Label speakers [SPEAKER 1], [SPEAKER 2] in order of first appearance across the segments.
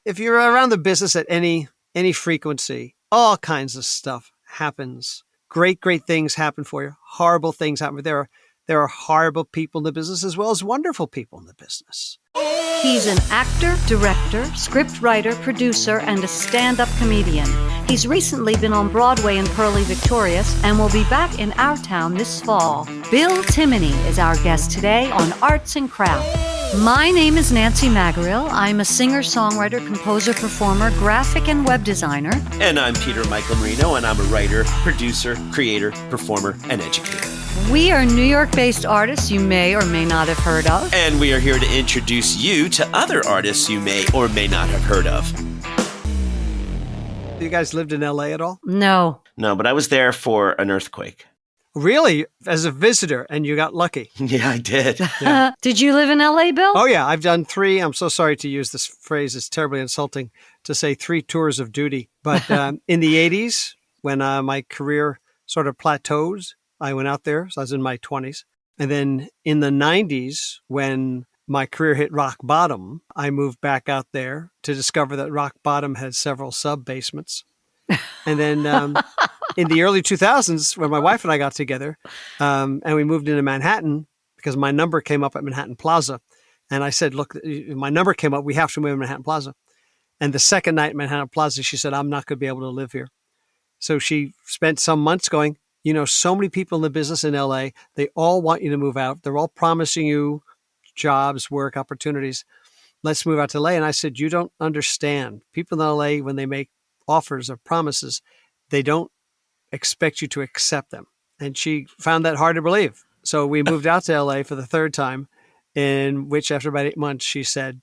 [SPEAKER 1] if you're around the business at any frequency, all kinds of stuff happens. Great things happen for you. Horrible things happen. There are horrible people in the business as well as wonderful people in the business.
[SPEAKER 2] He's an actor, director, scriptwriter, producer, and a stand-up comedian. He's recently been on Broadway in Purlie Victorious and will be back in our town this fall. Bill Timoney is our guest today on Arts and Crafts. My name is Nancy Magarill. I'm a singer, songwriter, composer, performer, graphic and web designer.
[SPEAKER 3] And I'm Peter Michael Marino, and I'm a writer, producer, creator, performer, and educator.
[SPEAKER 2] We are New York-based artists you may or may not have heard of.
[SPEAKER 3] And we are here to introduce you to other artists you may or may not have heard of.
[SPEAKER 1] You guys lived in LA at all?
[SPEAKER 2] No.
[SPEAKER 3] No, but I was there for an earthquake.
[SPEAKER 1] Really? As a visitor, and you got lucky.
[SPEAKER 3] Yeah, I did.
[SPEAKER 1] Yeah.
[SPEAKER 2] Did you live in LA, Bill?
[SPEAKER 1] Oh, yeah. I've done 3. I'm so sorry to use this phrase. It's terribly insulting to say 3 tours of duty. But in the 80s, when my career sort of plateaus, I went out there. So I was in my 20s. And then in the 90s, when my career hit rock bottom, I moved back out there to discover that rock bottom had several sub-basements. And then in the early 2000s, when my wife and I got together, and we moved into Manhattan because my number came up at Manhattan Plaza. And I said, look, my number came up. We have to move to Manhattan Plaza. And the second night at Manhattan Plaza, she said, I'm not going to be able to live here. So she spent some months going, you know, so many people in the business in LA, they all want you to move out. They're all promising you jobs, work, opportunities. Let's move out to LA. And I said, you don't understand. People in LA, when they make offers or promises, they don't expect you to accept them. And she found that hard to believe. So we moved out to LA for the 3rd time, in which after about 8 months, she said,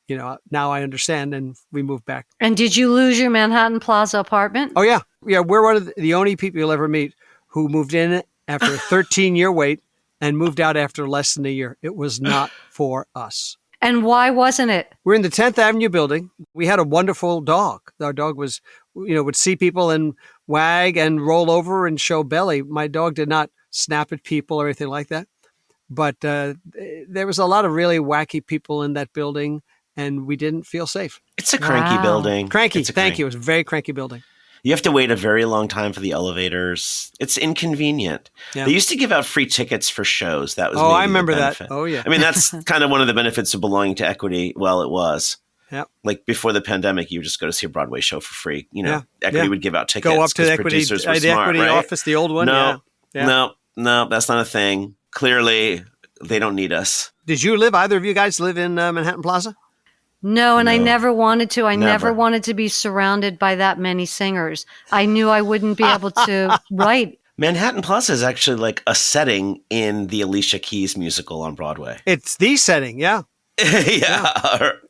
[SPEAKER 1] you know, now I understand. And we moved back.
[SPEAKER 2] And did you lose your Manhattan Plaza apartment?
[SPEAKER 1] Oh, yeah. Yeah. We're one of the only people you'll ever meet who moved in after a 13-year wait and moved out after less than a year. It was not for us.
[SPEAKER 2] And why wasn't it?
[SPEAKER 1] We're in the 10th Avenue building. We had a wonderful dog. Our dog was, you know, would see people and wag and roll over and show belly. My dog did not snap at people or anything like that. But there was a lot of really wacky people in that building, and we didn't feel safe.
[SPEAKER 3] It's a cranky building.
[SPEAKER 1] Cranky. Thank you. It was a very cranky building.
[SPEAKER 3] You have to wait a very long time for the elevators. It's inconvenient.
[SPEAKER 1] Yeah.
[SPEAKER 3] They used to give out free tickets for shows. That was
[SPEAKER 1] I
[SPEAKER 3] maybe the
[SPEAKER 1] remember that.
[SPEAKER 3] benefit.
[SPEAKER 1] Oh, yeah.
[SPEAKER 3] I mean, that's kind of one of the benefits of belonging to Equity. Well, it was.
[SPEAKER 1] Yeah.
[SPEAKER 3] Like before the pandemic, you would just go to see a Broadway show for free. You know, Equity would give out tickets.
[SPEAKER 1] Go up to the Equity,
[SPEAKER 3] smart, right?
[SPEAKER 1] office, the old one.
[SPEAKER 3] No,
[SPEAKER 1] yeah.
[SPEAKER 3] No, that's not a thing. Clearly, they don't need us.
[SPEAKER 1] Did you live? Either of you guys live in Manhattan Plaza?
[SPEAKER 2] No, and I never wanted to. I never
[SPEAKER 3] Never.
[SPEAKER 2] wanted to be surrounded by that many singers. I knew I wouldn't be able to write.
[SPEAKER 3] Manhattan Plaza is actually like a setting in the Alicia Keys musical on Broadway.
[SPEAKER 1] It's the setting, yeah.
[SPEAKER 3] Yeah.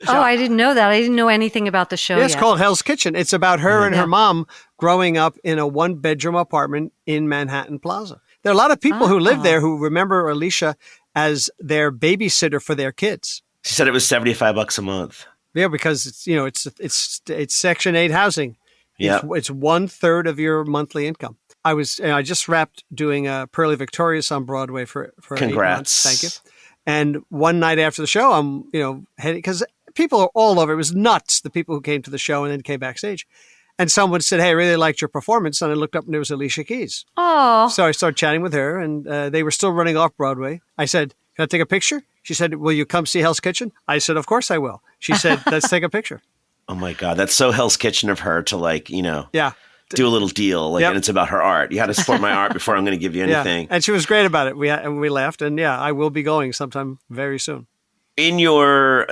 [SPEAKER 2] Oh, I didn't know that. I didn't know anything about the show
[SPEAKER 1] Yeah, it's
[SPEAKER 2] yet.
[SPEAKER 1] called Hell's Kitchen. It's about her and her mom growing up in a 1-bedroom apartment in Manhattan Plaza. There are a lot of people who live there who remember Alicia as their babysitter for their kids.
[SPEAKER 3] She said it was $75 a month.
[SPEAKER 1] Yeah, because it's, you know, it's Section 8 housing.
[SPEAKER 3] Yeah.
[SPEAKER 1] It's 1/3 of your monthly income. I just wrapped doing Purlie Victorious on Broadway for 8
[SPEAKER 3] Congrats.
[SPEAKER 1] months. Thank you. And one night after the show, I'm, you know, heading, because people are all over. It was nuts, the people who came to the show and then came backstage. And someone said, hey, I really liked your performance. And I looked up and there was Alicia Keys.
[SPEAKER 2] Oh,
[SPEAKER 1] So I started chatting with her, and they were still running off Broadway. I said, can I take a picture? She said, will you come see Hell's Kitchen? I said, of course I will. She said, let's take a picture.
[SPEAKER 3] Oh my God. That's so Hell's Kitchen of her to like, you know,
[SPEAKER 1] Yeah.
[SPEAKER 3] do a little deal. Like, and it's about her art. You had to support my art before I'm going to give you anything.
[SPEAKER 1] Yeah. And she was great about it. We laughed. And yeah, I will be going sometime very soon.
[SPEAKER 3] In your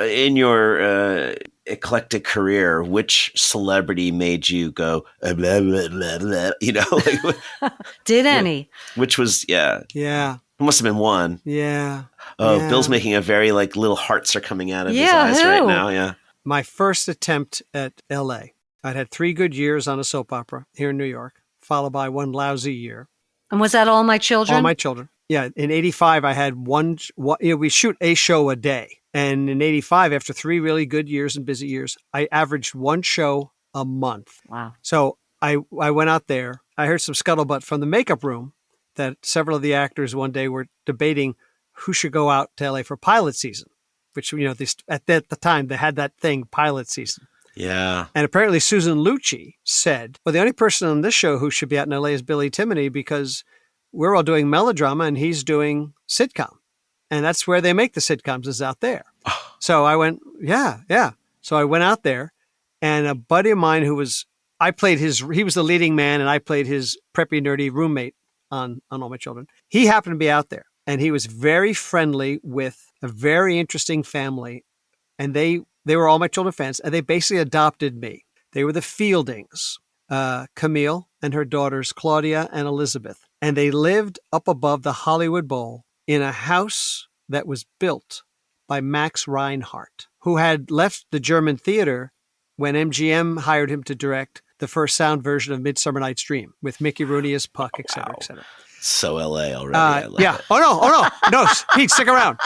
[SPEAKER 3] eclectic career, which celebrity made you go, blah, blah, blah, blah, you know? Like,
[SPEAKER 2] did any?
[SPEAKER 3] which was,
[SPEAKER 1] Yeah.
[SPEAKER 3] it must have been one.
[SPEAKER 1] Yeah.
[SPEAKER 3] Oh,
[SPEAKER 1] Yeah.
[SPEAKER 3] Bill's making a very, like, little hearts are coming out of his
[SPEAKER 2] Yeah,
[SPEAKER 3] eyes
[SPEAKER 2] who?
[SPEAKER 3] right now. Yeah.
[SPEAKER 1] My first attempt at LA. I'd had 3 good years on a soap opera here in New York, followed by 1 lousy year.
[SPEAKER 2] And was that All My Children?
[SPEAKER 1] All My Children. Yeah. In 85, I had one, we shoot a show a day. And in 85, after 3 really good years and busy years, I averaged 1 show a month.
[SPEAKER 2] Wow.
[SPEAKER 1] So I went out there. I heard some scuttlebutt from the makeup room that several of the actors one day were debating who should go out to LA for pilot season, which, you know, at the time they had that thing, pilot season.
[SPEAKER 3] Yeah.
[SPEAKER 1] And apparently Susan Lucci said, well, the only person on this show who should be out in LA is Billy Timoney because we're all doing melodrama and he's doing sitcom. And that's where they make the sitcoms, is out there. So I went, yeah. So I went out there, and a buddy of mine he was the leading man, and I played his preppy, nerdy roommate on All My Children. He happened to be out there, and he was very friendly with a very interesting family. And they were All My Children fans, and they basically adopted me. They were the Fieldings, Camille and her daughters, Claudia and Elizabeth. And they lived up above the Hollywood Bowl in a house that was built by Max Reinhardt, who had left the German theater when MGM hired him to direct the first sound version of Midsummer Night's Dream with Mickey Rooney as Puck, et cetera, et cetera.
[SPEAKER 3] So LA already. I love
[SPEAKER 1] yeah.
[SPEAKER 3] it.
[SPEAKER 1] Oh no. Pete, stick around.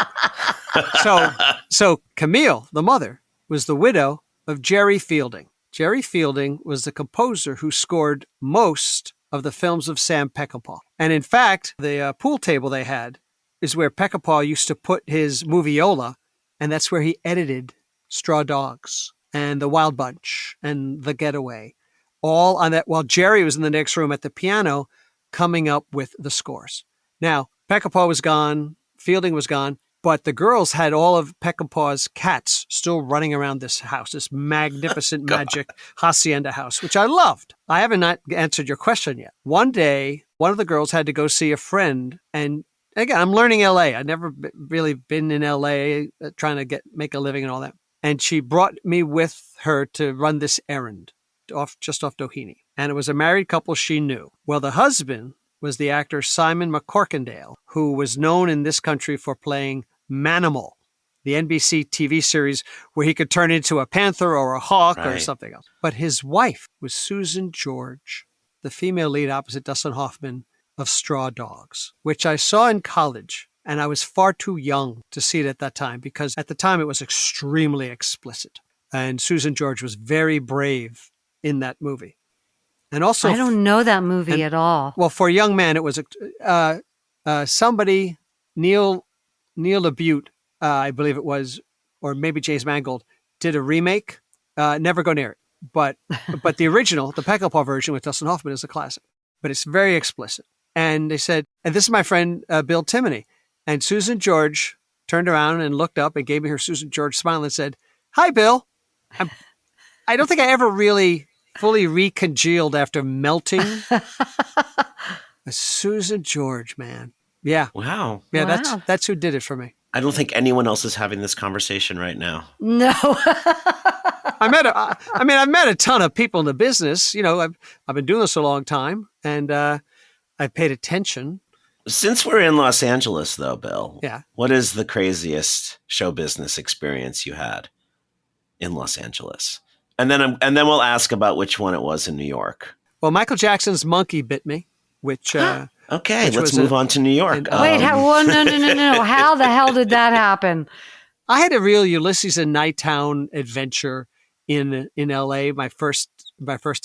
[SPEAKER 1] So Camille, the mother, was the widow of Jerry Fielding. Jerry Fielding was the composer who scored most of the films of Sam Peckinpah. And in fact, the pool table they had is where Peckinpah used to put his moviola, and that's where he edited Straw Dogs and The Wild Bunch and The Getaway, all on that, while Jerry was in the next room at the piano coming up with the scores. Now, Peckinpah was gone, Fielding was gone, but the girls had all of Peckinpah's cats still running around this house, this magnificent magic hacienda house, which I loved. I haven't not answered your question yet. One day, one of the girls had to go see a friend, and again, I'm learning LA. I'd never really been in LA trying to make a living and all that. And she brought me with her to run this errand just off Doheny. And it was a married couple she knew. Well, the husband was the actor Simon McCorkindale, who was known in this country for playing Manimal, the NBC TV series where he could turn into a panther or a hawk or something else. But his wife was Susan George, the female lead opposite Dustin Hoffman of Straw Dogs, which I saw in college. And I was far too young to see it at that time because at the time it was extremely explicit. And Susan George was very brave in that movie. And also,
[SPEAKER 2] I don't know that movie at all.
[SPEAKER 1] Well, for a young man, it was somebody, Neil LaBute, I believe it was, or maybe James Mangold, did a remake. Never go near it. But the original, the Peckinpah version with Dustin Hoffman, is a classic. But it's very explicit. And they said, and this is my friend Bill Timoney. And Susan George turned around and looked up and gave me her Susan George smile and said, "Hi, Bill. I don't think I ever really fully recongealed after melting." Susan George, man. Yeah.
[SPEAKER 3] Wow.
[SPEAKER 1] Yeah,
[SPEAKER 2] Wow.
[SPEAKER 1] that's who did it for me.
[SPEAKER 3] I don't think anyone else is having this conversation right now.
[SPEAKER 2] No.
[SPEAKER 1] I've met a ton of people in the business. You know, I've been doing this a long time, and I've paid attention.
[SPEAKER 3] Since we're in Los Angeles, though, Bill,
[SPEAKER 1] Yeah.
[SPEAKER 3] what is the craziest show business experience you had in Los Angeles? And then we'll ask about which one it was in New York.
[SPEAKER 1] Well, Michael Jackson's monkey bit me, which
[SPEAKER 3] okay,
[SPEAKER 1] which
[SPEAKER 3] let's
[SPEAKER 1] was
[SPEAKER 3] move on to New York.
[SPEAKER 2] Wait, no. How the hell did that happen?
[SPEAKER 1] I had a real Ulysses and Nighttown adventure in LA, my first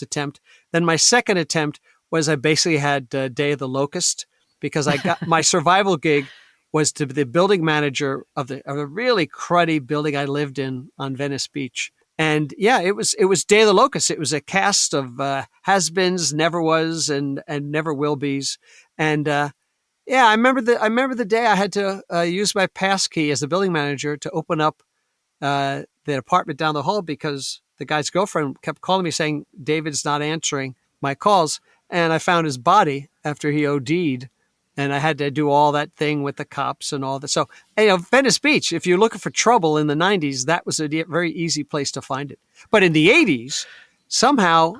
[SPEAKER 1] attempt. Then my second attempt was I basically had Day of the Locust, because I got my survival gig was to be the building manager of a really cruddy building I lived in on Venice Beach. And yeah, it was Day of the Locust. It was a cast of has-beens, never was, and never will be's. And yeah, I remember the day I had to use my pass key as the building manager to open up the apartment down the hall because the guy's girlfriend kept calling me saying David's not answering my calls, and I found his body after he OD'd. And I had to do all that thing with the cops and all that. So, Venice Beach, if you're looking for trouble in the 90s, that was a very easy place to find it. But in the 80s, somehow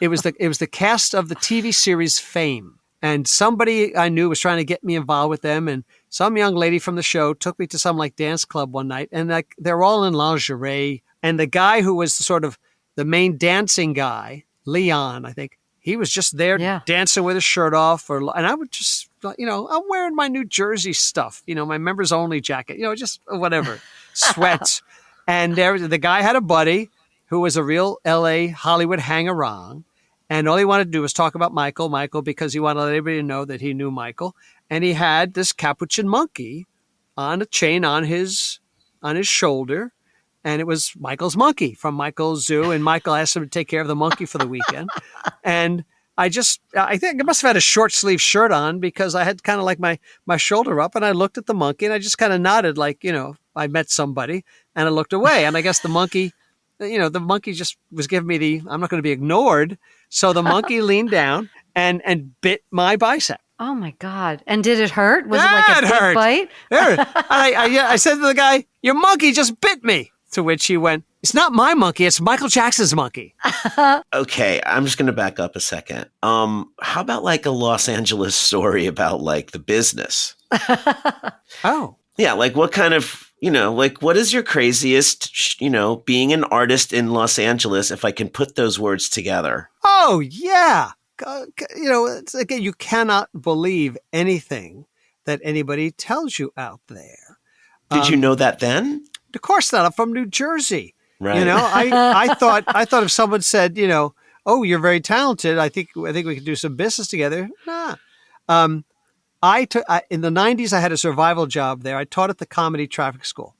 [SPEAKER 1] it was the cast of the TV series Fame. And somebody I knew was trying to get me involved with them. And some young lady from the show took me to some dance club one night. And they're all in lingerie. And the guy who was sort of the main dancing guy, Leon, I think, he was just there dancing with his shirt off, and I would just, I'm wearing my New Jersey stuff, my members only jacket, just whatever, sweats. And the guy had a buddy who was a real LA Hollywood hanger-on, and all he wanted to do was talk about Michael, because he wanted everybody to know that he knew Michael. And he had this capuchin monkey on a chain on his shoulder. and it was Michael's monkey from Michael's zoo. And Michael asked him to take care of the monkey for the weekend. And I think I must have had a short sleeve shirt on because I had kind of like my shoulder up, and I looked at the monkey and I just kind of nodded like, I met somebody, and I looked away. And I guess the monkey just was giving me I'm not going to be ignored. So the monkey leaned down and bit my bicep.
[SPEAKER 2] Oh my God. And did it hurt? Was it like a big bite?
[SPEAKER 1] It hurt. I said to the guy, "Your monkey just bit me." To which he went, "It's not my monkey. It's Michael Jackson's monkey."
[SPEAKER 3] Okay, I'm just going to back up a second. How about like a Los Angeles story about like the business?
[SPEAKER 1] Oh.
[SPEAKER 3] Yeah, like what kind of, like what is your craziest, being an artist in Los Angeles, if I can put those words together?
[SPEAKER 1] Oh, yeah. It's again, you cannot believe anything that anybody tells you out there.
[SPEAKER 3] Did you know that then?
[SPEAKER 1] Of course not. I'm from New Jersey.
[SPEAKER 3] Right.
[SPEAKER 1] I thought if someone said, "Oh, you're very talented. I think we could do some business together." Nah. In the 90s, I had a survival job there. I taught at the Comedy Traffic School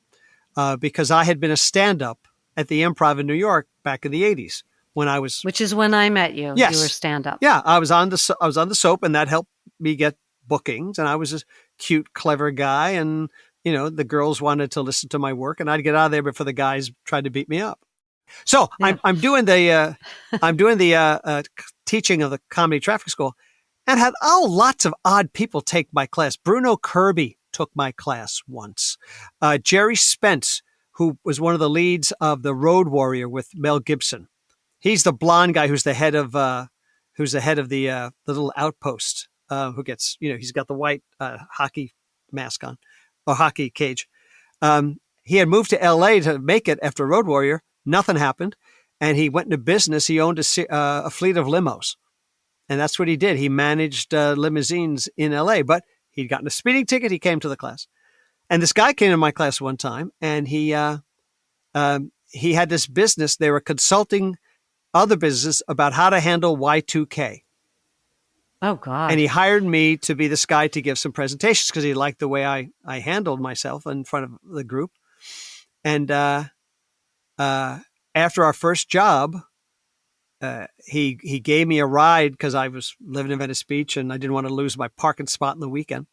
[SPEAKER 1] because I had been a stand-up at the Improv in New York back in the 80s when I was.
[SPEAKER 2] Which is when I met you.
[SPEAKER 1] Yes.
[SPEAKER 2] You were stand-up.
[SPEAKER 1] Yeah, I was on the soap, and that helped me get bookings. And I was a cute, clever guy, and the girls wanted to listen to my work, and I'd get out of there before the guys tried to beat me up. So yeah. I'm doing the teaching of the Comedy Traffic School, and had lots of odd people take my class. Bruno Kirby took my class once. Jerry Spence, who was one of the leads of The Road Warrior with Mel Gibson. He's the blonde guy who's the head of the little outpost. Who gets he's got the white hockey mask on. A hockey cage. He had moved to L.A. to make it after Road Warrior. Nothing happened. And he went into business. He owned a fleet of limos. And that's what he did. He managed limousines in L.A. But he'd gotten a speeding ticket. He came to the class. And this guy came to my class one time. And he had this business. They were consulting other businesses about how to handle Y2K.
[SPEAKER 2] Oh, God.
[SPEAKER 1] And he hired me to be this guy to give some presentations because he liked the way I handled myself in front of the group. And after our first job, he gave me a ride because I was living in Venice Beach and I didn't want to lose my parking spot in the weekend,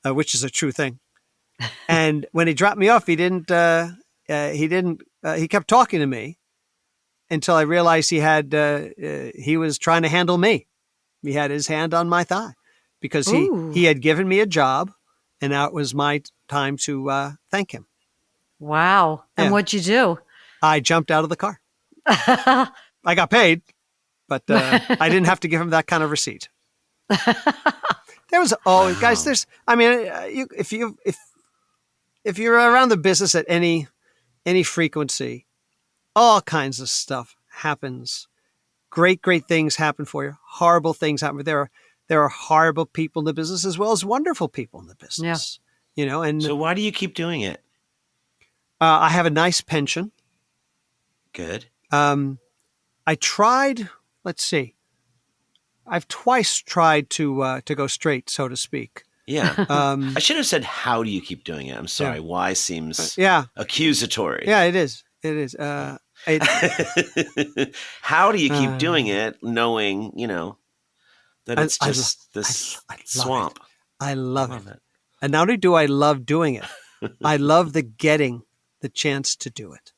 [SPEAKER 1] which is a true thing. And when he dropped me off, he kept talking to me until I realized he was trying to handle me. He had his hand on my thigh because he had given me a job, and now it was my time to thank him.
[SPEAKER 2] Wow. And
[SPEAKER 1] Yeah.
[SPEAKER 2] what'd you do?
[SPEAKER 1] I jumped out of the car. I got paid, but I didn't have to give him that kind of receipt. There was guys. If you're around the business at any frequency, all kinds of stuff happens. Great things happen for you. Horrible things happen. There are horrible people in the business as well as wonderful people in the business. Yeah. And
[SPEAKER 3] so why do you keep doing it?
[SPEAKER 1] I have a nice pension.
[SPEAKER 3] Good.
[SPEAKER 1] I tried. Let's see. I've twice tried to go straight, so to speak.
[SPEAKER 3] Yeah. I should have said, "How do you keep doing it?" I'm sorry. Yeah. Why seems accusatory.
[SPEAKER 1] Yeah, it is. It is.
[SPEAKER 3] How do you keep doing it, knowing that it's just this swamp?
[SPEAKER 1] I love it. And not only do I love doing it, I love getting the chance to do it.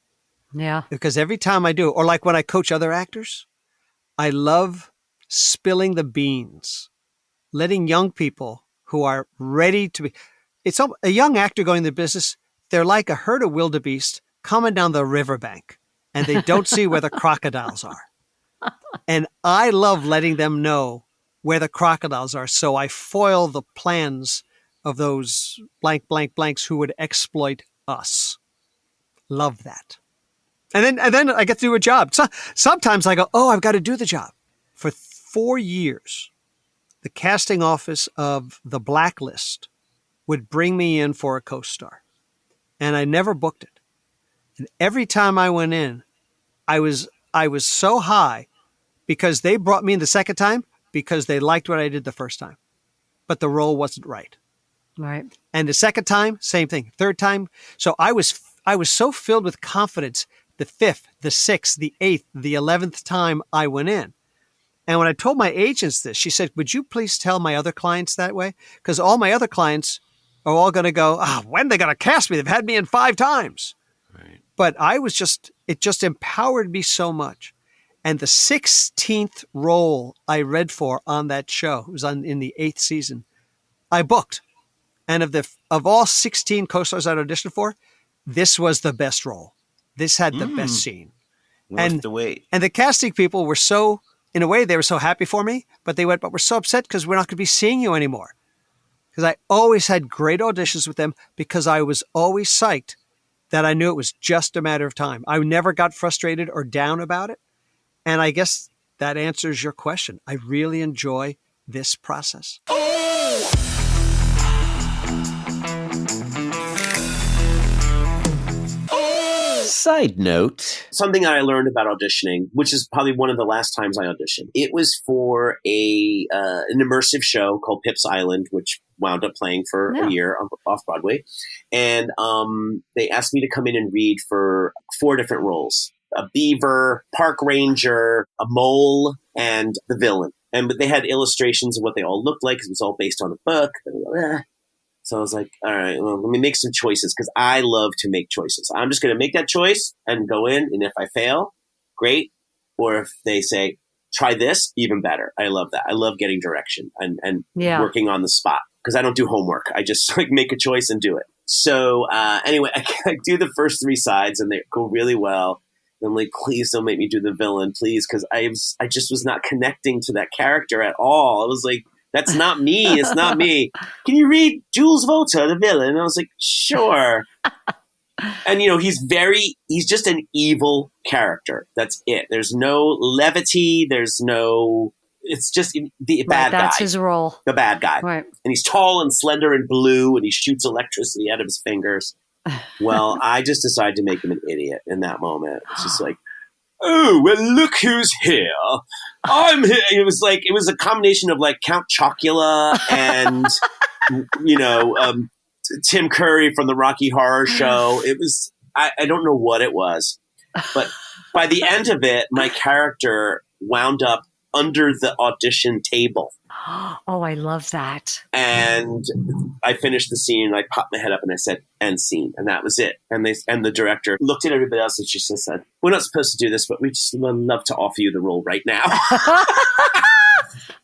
[SPEAKER 2] Yeah.
[SPEAKER 1] Because every time I do, or like when I coach other actors, I love spilling the beans, letting young people who are ready to be. It's a young actor going into business. They're like a herd of wildebeest coming down the riverbank. And they don't see where the crocodiles are. And I love letting them know where the crocodiles are. So I foil the plans of those blank blanks who would exploit us. Love that. And then I get to do a job. So, sometimes I go, I've got to do the job. For 4 years, the casting office of The Blacklist would bring me in for a co-star. And I never booked it. And every time I went in, I was so high because they brought me in the second time because they liked what I did the first time. But the role wasn't right.
[SPEAKER 2] Right.
[SPEAKER 1] And the second time, same thing. Third time. So I was I was so filled with confidence the 5th, the 6th, the 8th, the 11th time I went in. And when I told my agents this, she said, would you please tell my other clients that way? Because all my other clients are all going to go, when are they going to cast me? They've had me in 5 times.
[SPEAKER 3] Right.
[SPEAKER 1] But it just empowered me so much. And the 16th role I read for on that show, it was in the 8th season, I booked. And of all 16 co-stars I'd auditioned for, this was the best role. This had the best scene.
[SPEAKER 3] Worth the wait.
[SPEAKER 1] And the casting people were so, in a way, they were so happy for me, but they went, but we're so upset because we're not going to be seeing you anymore. Because I always had great auditions with them because I was always psyched that I knew it was just a matter of time. I never got frustrated or down about it. And I guess that answers your question. I really enjoy this process.
[SPEAKER 3] Side note, something I learned about auditioning, which is probably one of the last times I auditioned. It was for an immersive show called Pip's Island, which wound up playing for a year off Broadway. And they asked me to come in and read for 4 different roles: a beaver, park ranger, a mole, and the villain. But they had illustrations of what they all looked like because it was all based on a book. So I was like, all right, well, let me make some choices because I love to make choices. I'm just going to make that choice and go in. And if I fail, great. Or if they say, try this, even better. I love that. I love getting direction and working on the spot because I don't do homework. I just make a choice and do it. So anyway, I do the first 3 sides and they go really well. And I'm like, please don't make me do the villain, please. Because I just was not connecting to that character at all. I was like, that's not me. It's not me. Can you read Jules Volta, the villain? And I was like, sure. And, he's just an evil character. That's it. There's no levity. It's just the bad guy.
[SPEAKER 2] That's his role.
[SPEAKER 3] The bad guy.
[SPEAKER 2] Right.
[SPEAKER 3] And he's tall and slender and blue and he shoots electricity out of his fingers. Well, I just decided to make him an idiot in that moment. It's just like, oh, well, look who's here. I'm here. It was a combination of like Count Chocula and, Tim Curry from the Rocky Horror Show. It was, I don't know what it was, but by the end of it, my character wound up under the audition table.
[SPEAKER 2] Oh, I love that.
[SPEAKER 3] And I finished the scene and I popped my head up and I said, end scene. And that was it. And the director looked at everybody else and she just said, we're not supposed to do this, but we just would love to offer you the role right now.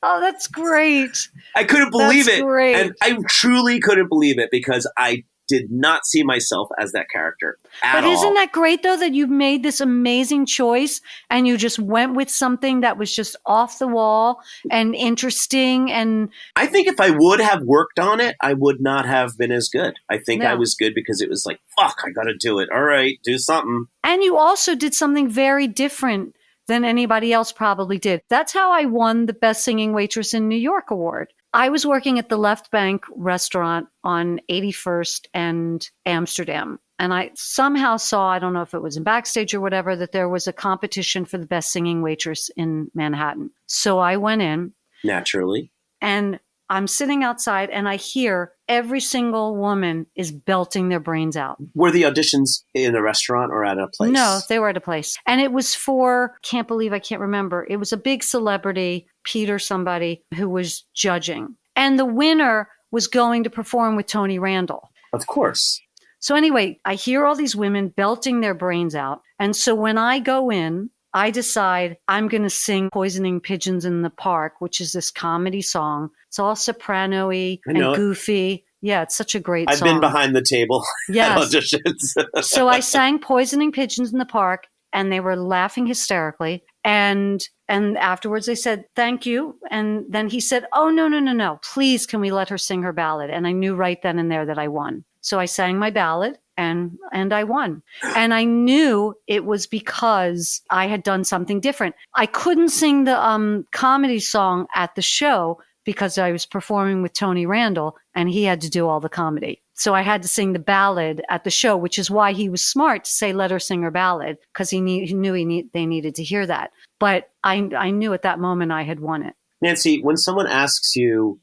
[SPEAKER 2] Oh, that's great.
[SPEAKER 3] I couldn't believe
[SPEAKER 2] That's
[SPEAKER 3] it.
[SPEAKER 2] Great.
[SPEAKER 3] And I truly couldn't believe it because I did not see myself as that character at all.
[SPEAKER 2] But isn't that great, though, that you made this amazing choice and you just went with something that was just off the wall and interesting? And
[SPEAKER 3] I think if I would have worked on it, I would not have been as good. I think I was good because it was like, fuck, I got to do it. All right, do something.
[SPEAKER 2] And you also did something very different than anybody else probably did. That's how I won the Best Singing Waitress in New York award. I was working at the Left Bank restaurant on 81st and Amsterdam. And I somehow saw, I don't know if it was in backstage or whatever, that there was a competition for the best singing waitress in Manhattan. So I went in.
[SPEAKER 3] Naturally.
[SPEAKER 2] And I'm sitting outside and I hear every single woman is belting their brains out.
[SPEAKER 3] Were the auditions in a restaurant or at a place?
[SPEAKER 2] No, they were at a place. And it was for, can't remember. It was a big celebrity, Peter somebody, who was judging. And the winner was going to perform with Tony Randall.
[SPEAKER 3] Of course.
[SPEAKER 2] So anyway, I hear all these women belting their brains out. And so when I go in, I decide I'm going to sing Poisoning Pigeons in the Park, which is this comedy song. It's all soprano-y and goofy. Yeah, it's such a great song.
[SPEAKER 3] I've been behind the table at auditions. So
[SPEAKER 2] I sang Poisoning Pigeons in the Park, and they were laughing hysterically. And afterwards they said, thank you. And then he said, oh, no. Please, can we let her sing her ballad? And I knew right then and there that I won. So I sang my ballad. And I won. And I knew it was because I had done something different. I couldn't sing the comedy song at the show because I was performing with Tony Randall and he had to do all the comedy. So I had to sing the ballad at the show, which is why he was smart to say, let her sing her ballad, because he knew they needed to hear that. But I knew at that moment I had won it.
[SPEAKER 3] Nancy, when someone asks you,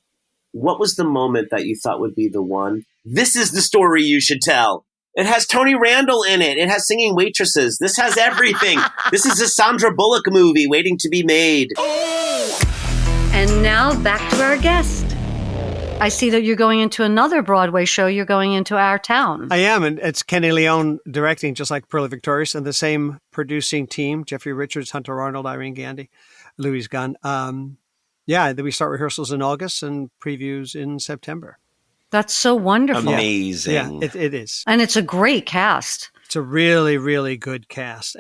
[SPEAKER 3] what was the moment that you thought would be the one? This is the story you should tell. It has Tony Randall in it. It has singing waitresses. This has everything. This is a Sandra Bullock movie waiting to be made.
[SPEAKER 2] And now back to our guest. I see that you're going into another Broadway show. You're going into Our Town.
[SPEAKER 1] I am, and it's Kenny Leon directing, just like Pearly Victorious, and the same producing team: Jeffrey Richards, Hunter Arnold, Irene Gandy, Louise Gunn. Then we start rehearsals in August and previews in September.
[SPEAKER 2] That's so wonderful.
[SPEAKER 4] Amazing.
[SPEAKER 1] Yeah, it is.
[SPEAKER 2] And it's a great cast.
[SPEAKER 1] It's a really, really good cast.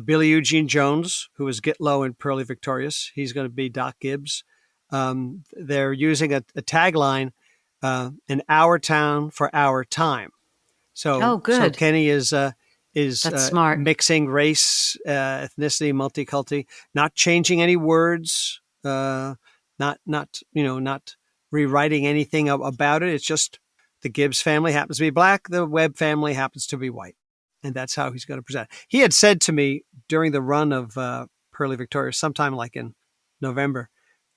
[SPEAKER 1] Billy Eugene Jones, who was Gitlow in Pearly Victorious, he's going to be Doc Gibbs. They're using a tagline, "In our town for our time." So Kenny is
[SPEAKER 2] smart.
[SPEAKER 1] Mixing race, ethnicity, multiculti, not changing any words, not rewriting anything about it. It's just the Gibbs family happens to be black, the Webb family happens to be white, and that's how he's going to present. He had said to me during the run of Pearly Victorious, sometime like in November,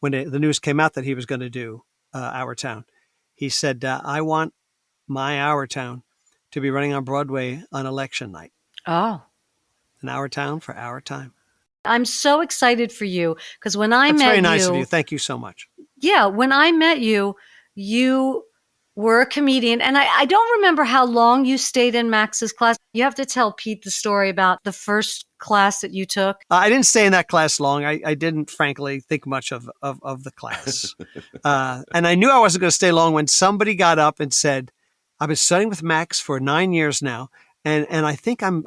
[SPEAKER 1] when the news came out that he was going to do Our Town, he said, "I want my Our Town to be running on Broadway on election night."
[SPEAKER 2] Oh.
[SPEAKER 1] An Our Town for our time.
[SPEAKER 2] I'm so excited for you because when I met you...
[SPEAKER 1] That's very nice of you. Thank you so much.
[SPEAKER 2] Yeah, when I met you, you were a comedian. And I don't remember how long you stayed in Max's class. You have to tell Pete the story about the first class that you took.
[SPEAKER 1] I didn't stay in that class long. I didn't, frankly, think much of the class. And I knew I wasn't going to stay long when somebody got up and said, "I've been studying with Max for 9 years now, and I think I'm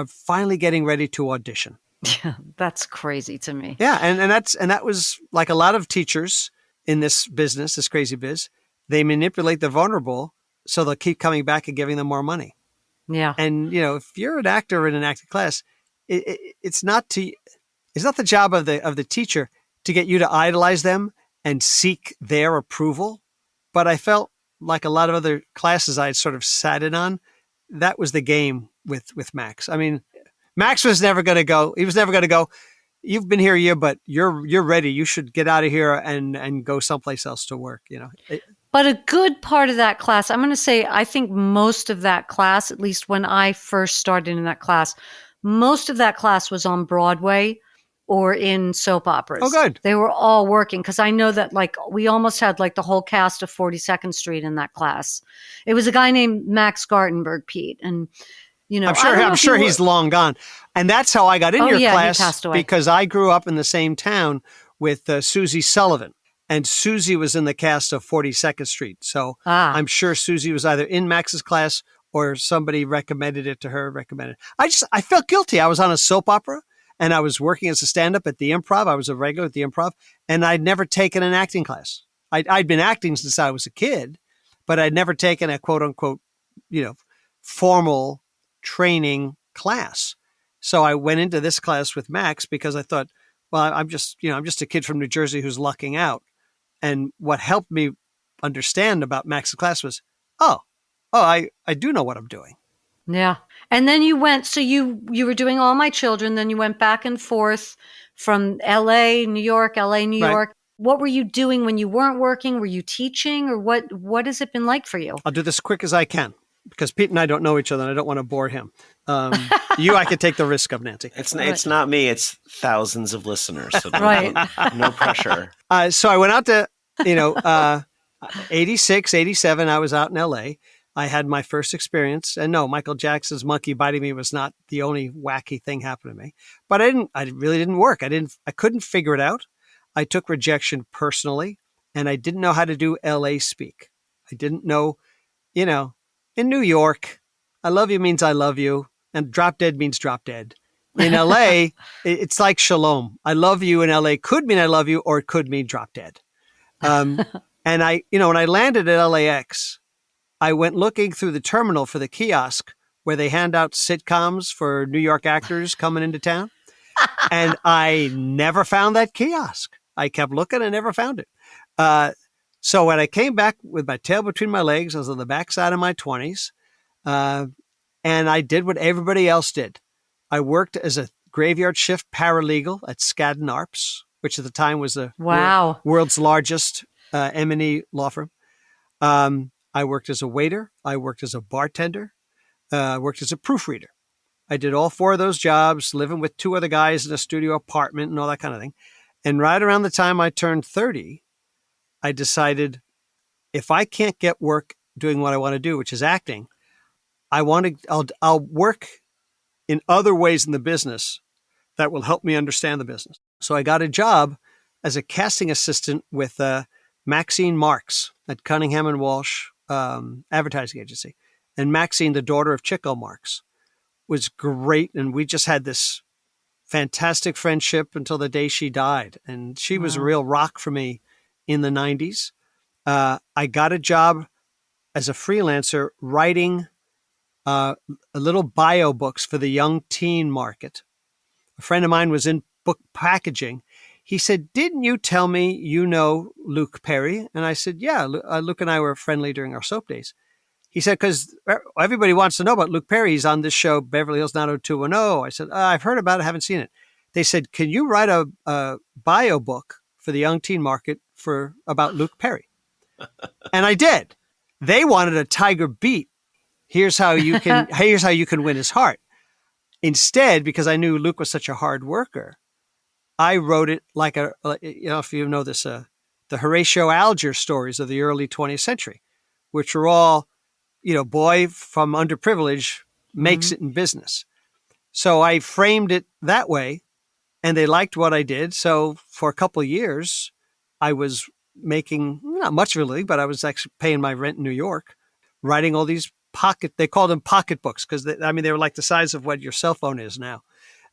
[SPEAKER 1] finally getting ready to audition."
[SPEAKER 2] Yeah, that's crazy to me.
[SPEAKER 1] Yeah, and that was like a lot of teachers in this business, this crazy biz. They manipulate the vulnerable so they'll keep coming back and giving them more money.
[SPEAKER 2] Yeah,
[SPEAKER 1] and if you're an actor in an acting class, it's not the job of the teacher to get you to idolize them and seek their approval. But I felt like a lot of other classes I had sort of sat in on, that was the game with Max. I mean, Max was never going to go. He was never going to go, "You've been here a year, but you're ready. You should get out of here and go someplace else to work."
[SPEAKER 2] But a good part of that class, I'm going to say, I think most of that class, at least when I first started in that class, most of that class was on Broadway or in soap operas.
[SPEAKER 1] Oh, good.
[SPEAKER 2] They were all working because I know that we almost had the whole cast of 42nd Street in that class. It was a guy named Max Gartenberg, Pete, and
[SPEAKER 1] I'm sure he's long gone. And that's how I got in your class,
[SPEAKER 2] he passed away.
[SPEAKER 1] Because I grew up in the same town with Susie Sullivan. And Susie was in the cast of 42nd Street. So I'm sure Susie was either in Max's class or somebody recommended it to her, I felt guilty. I was on a soap opera and I was working as a stand-up at the Improv. I was a regular at the Improv and I'd never taken an acting class. I'd been acting since I was a kid, but I'd never taken a quote unquote, formal training class. So I went into this class with Max because I thought, well, I'm just a kid from New Jersey who's lucking out. And what helped me understand about Max's class was, I do know what I'm doing.
[SPEAKER 2] Yeah. And then you went, so you were doing All My Children, then you went back and forth from LA, New York, LA, New York. What were you doing when you weren't working? Were you teaching or what has it been like for you?
[SPEAKER 1] I'll do this quick as I can because Pete and I don't know each other and I don't want to bore him. I could take the risk of, Nancy.
[SPEAKER 4] It's not me. It's thousands of listeners. So no pressure.
[SPEAKER 1] So I went out to, 86, 87, I was out in LA. I had my first experience. And no, Michael Jackson's monkey biting me was not the only wacky thing happened to me. But I really didn't work. I couldn't figure it out. I took rejection personally and I didn't know how to do LA speak. I didn't know, in New York, I love you means I love you. And drop dead means drop dead. In LA, it's like shalom. I love you in LA could mean I love you, or it could mean drop dead. And when I landed at LAX, I went looking through the terminal for the kiosk where they hand out sitcoms for New York actors coming into town. And I never found that kiosk. I kept looking and never found it. So when I came back with my tail between my legs, I was on the backside of my 20s. And I did what everybody else did. I worked as a graveyard shift paralegal at Skadden Arps, which at the time was the world's largest M&E law firm. I I worked as a waiter. I worked as a bartender. I worked as a proofreader. I did all 4 of those jobs, living with 2 other guys in a studio apartment and all that kind of thing. And right around the time I turned 30, I decided if I can't get work doing what I want to do, which is acting, I'll work in other ways in the business that will help me understand the business. So I got a job as a casting assistant with Maxine Marks at Cunningham and Walsh advertising agency. And Maxine, the daughter of Chico Marks, was great. And we just had this fantastic friendship until the day she died. And she was a real rock for me in the 90s. I got a job as a freelancer writing little bio books for the young teen market. A friend of mine was in book packaging. He said, "Didn't you tell me you know Luke Perry?" And I said, "Yeah, Luke and I were friendly during our soap days." He said, "Because everybody wants to know about Luke Perry. He's on this show, Beverly Hills 90210. I said, "I've heard about it, haven't seen it." They said, "Can you write a bio book for the young teen market about Luke Perry?" And I did. They wanted a Tiger Beat. Here's how you can win his heart. Instead, because I knew Luke was such a hard worker, I wrote it like if you know this, the Horatio Alger stories of the early 20th century, which were all, boy from underprivileged makes it in business. So I framed it that way, and they liked what I did. So for a couple of years, I was making not much of a living, but I was actually paying my rent in New York, writing all these they called them pocketbooks because they were like the size of what your cell phone is now.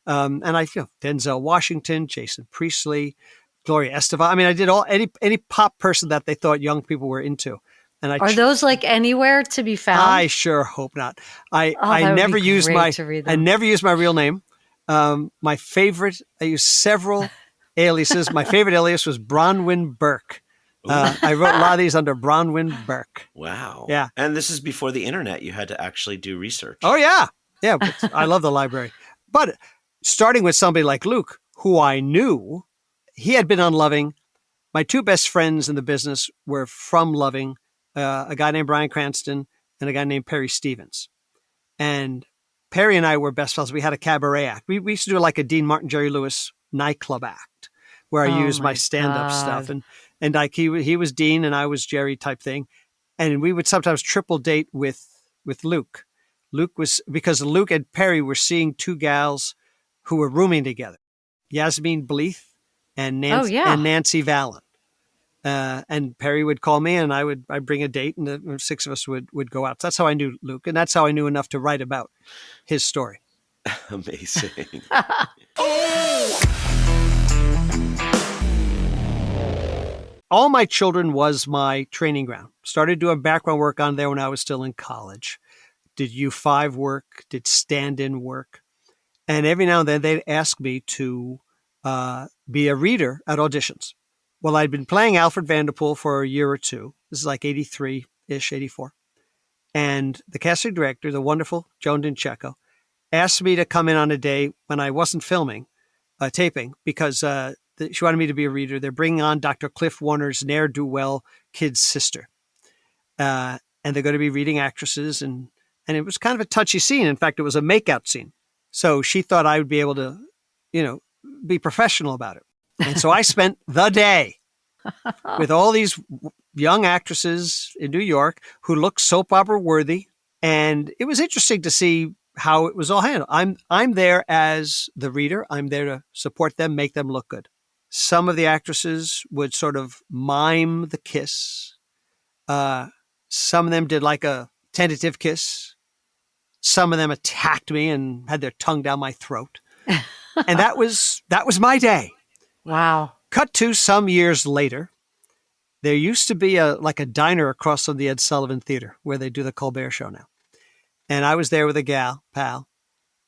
[SPEAKER 1] And Denzel Washington, Jason Priestley, Gloria Estefan. I did any pop person that they thought young people were into. And
[SPEAKER 2] are those like anywhere to be found?
[SPEAKER 1] I sure hope not. I never used my real name. I used several aliases. My favorite alias was Bronwyn Burke. I wrote a lot of these under Bronwyn Burke.
[SPEAKER 4] Wow.
[SPEAKER 1] Yeah.
[SPEAKER 4] And this is before the internet. You had to actually do research.
[SPEAKER 1] Oh, yeah. Yeah. I love the library. But starting with somebody like Luke, who I knew, he had been on Loving. My 2 best friends in the business were from Loving, a guy named Brian Cranston and a guy named Perry Stevens. And Perry and I were best friends. We had a cabaret act. We used to do like a Dean Martin, Jerry Lewis nightclub act where I used my stand-up stuff. And like he was Dean and I was Jerry type thing. And we would sometimes triple date with Luke. Because Luke and Perry were seeing 2 gals who were rooming together, Yasmin Bleeth and Nancy Vallon. And Perry would call me and I'd bring a date and the 6 of us would go out. So that's how I knew Luke. And that's how I knew enough to write about his story.
[SPEAKER 4] Amazing.
[SPEAKER 1] All My Children was my training ground. Started doing background work on there when I was still in college. Did U5 work, did stand-in work. And every now and then they'd ask me to be a reader at auditions. Well, I'd been playing Alfred Vanderpool for a year or 2. This is like 83-ish, 84. And the casting director, the wonderful Joan Dincheco, asked me to come in on a day when I wasn't taping, because she wanted me to be a reader. They're bringing on Dr. Cliff Warner's ne'er-do-well kid's sister. And they're going to be reading actresses. And it was kind of a touchy scene. In fact, it was a makeout scene. So she thought I would be able to, be professional about it. And so I spent the day with all these young actresses in New York who looked soap opera worthy. And it was interesting to see how it was all handled. I'm there as the reader. I'm there to support them, make them look good. Some of the actresses would sort of mime the kiss. Some of them did like a tentative kiss. Some of them attacked me and had their tongue down my throat. And that was my day.
[SPEAKER 2] Wow.
[SPEAKER 1] Cut to some years later. There used to be a diner across from the Ed Sullivan Theater where they do the Colbert Show now. And I was there with a pal,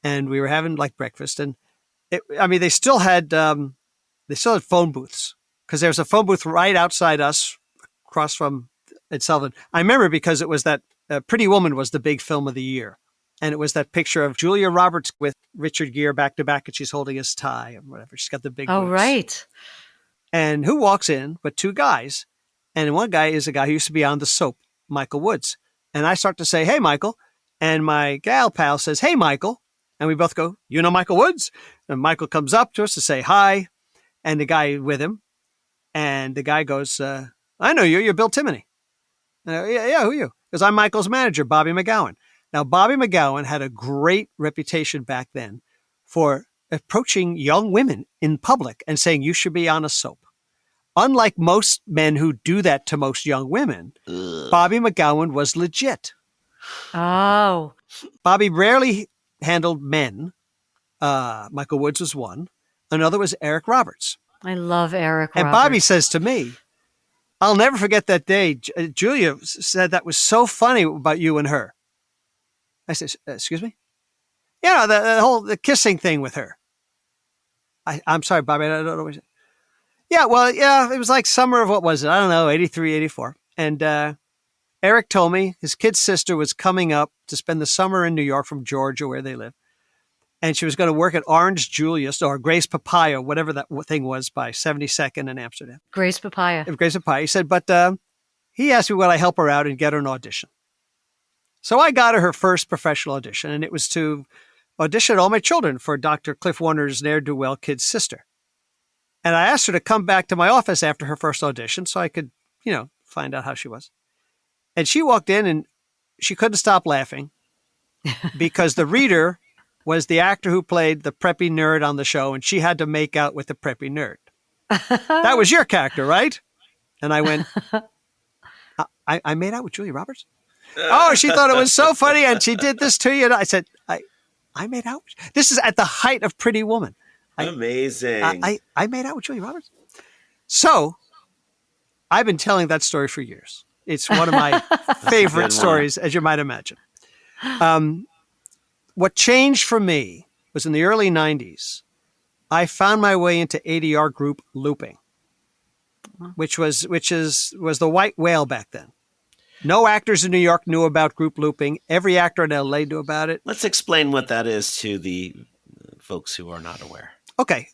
[SPEAKER 1] and we were having like breakfast. And they still had phone booths, because there was a phone booth right outside us across from Ed Sullivan. I remember because it was that Pretty Woman was the big film of the year. And it was that picture of Julia Roberts with Richard Gere back to back, and she's holding his tie or whatever. She's got the big boots.
[SPEAKER 2] Right.
[SPEAKER 1] And who walks in but 2 guys? And one guy is a guy who used to be on the soap Michael Woods. And I start to say, hey, Michael. And my gal pal says, hey, Michael. And we both go, you know Michael Woods? And Michael comes up to us to say hi. And the guy with him. And the guy goes, I know you. You're Bill Timoney. And I go, yeah, who are you? Because I'm Michael's manager, Bobby McGowan. Now, Bobby McGowan had a great reputation back then for approaching young women in public and saying, you should be on a soap. Unlike most men who do that to most young women, Bobby McGowan was legit.
[SPEAKER 2] Oh.
[SPEAKER 1] Bobby rarely handled men. Michael Woods was one. Another was Eric Roberts.
[SPEAKER 2] I love Eric
[SPEAKER 1] And
[SPEAKER 2] Roberts.
[SPEAKER 1] Bobby says to me, I'll never forget that day. Julia said that was so funny about you and her. I said, excuse me? Yeah, the kissing thing with her. I'm sorry, Bobby, I don't know what you said. Yeah, it was like summer of what was it? I don't know, 83, 84. And Eric told me his kid's sister was coming up to spend the summer in New York from Georgia, where they live. And she was going to work at Orange Julius or Grace Papaya, whatever that thing was, by 72nd in Amsterdam.
[SPEAKER 2] Grace Papaya.
[SPEAKER 1] Grace Papaya. He said, but he asked me would I help her out and get her an audition. So I got her first professional audition, and it was to audition All My Children for Dr. Cliff Warner's ne'er-do-well kid's sister. And I asked her to come back to my office after her first audition so I could, find out how she was. And she walked in and she couldn't stop laughing because the reader was the actor who played the preppy nerd on the show, and she had to make out with the preppy nerd. That was your character, right? And I went, I made out with Julia Roberts? Oh, she thought it was so funny, and she did this to you. And I said, I made out with you. This is at the height of Pretty Woman.
[SPEAKER 4] Amazing.
[SPEAKER 1] I made out with Julia Roberts. So I've been telling that story for years. It's one of my favorite stories, as you might imagine. What changed for me was in the early 90s, I found my way into ADR group looping, which was the white whale back then. No actors in New York knew about group looping. Every actor in LA knew about it.
[SPEAKER 4] Let's explain what that is to the folks who are not aware.
[SPEAKER 1] Okay.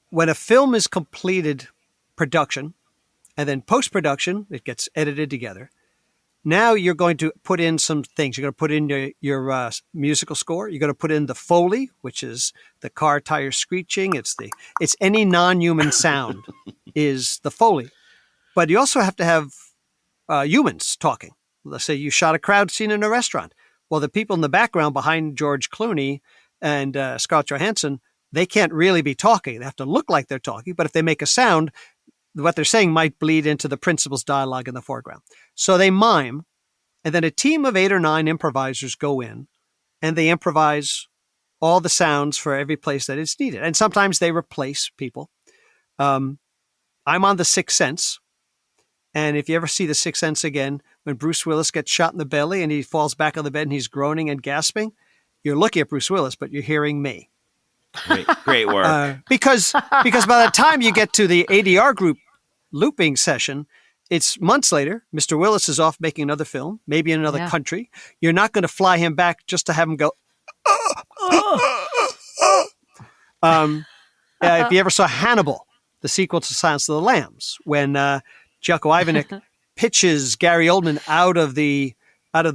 [SPEAKER 1] When a film is completed production and then post-production, it gets edited together. Now you're going to put in some things. You're going to put in your musical score. You're going to put in the Foley, which is the car tires screeching. It's any non-human sound is the Foley. But you also have to have humans talking. Let's say you shot a crowd scene in a restaurant. Well, the people in the background behind George Clooney and Scarlett Johansson, they can't really be talking. They have to look like they're talking. But if they make a sound, what they're saying might bleed into the principal's dialogue in the foreground. So they mime, and then a team of 8 or 9 improvisers go in, and they improvise all the sounds for every place that it's needed. And sometimes they replace people. I'm on The Sixth Sense. And if you ever see The Sixth Sense again, when Bruce Willis gets shot in the belly and he falls back on the bed and he's groaning and gasping, you're looking at Bruce Willis, but you're hearing me.
[SPEAKER 4] Great work.
[SPEAKER 1] Because by the time you get to the ADR group looping session, it's months later. Mr. Willis is off making another film, maybe in another country. You're not going to fly him back just to have him go. If you ever saw Hannibal, the sequel to Silence of the Lambs, when Jelko Ivanek pitches Gary Oldman out of the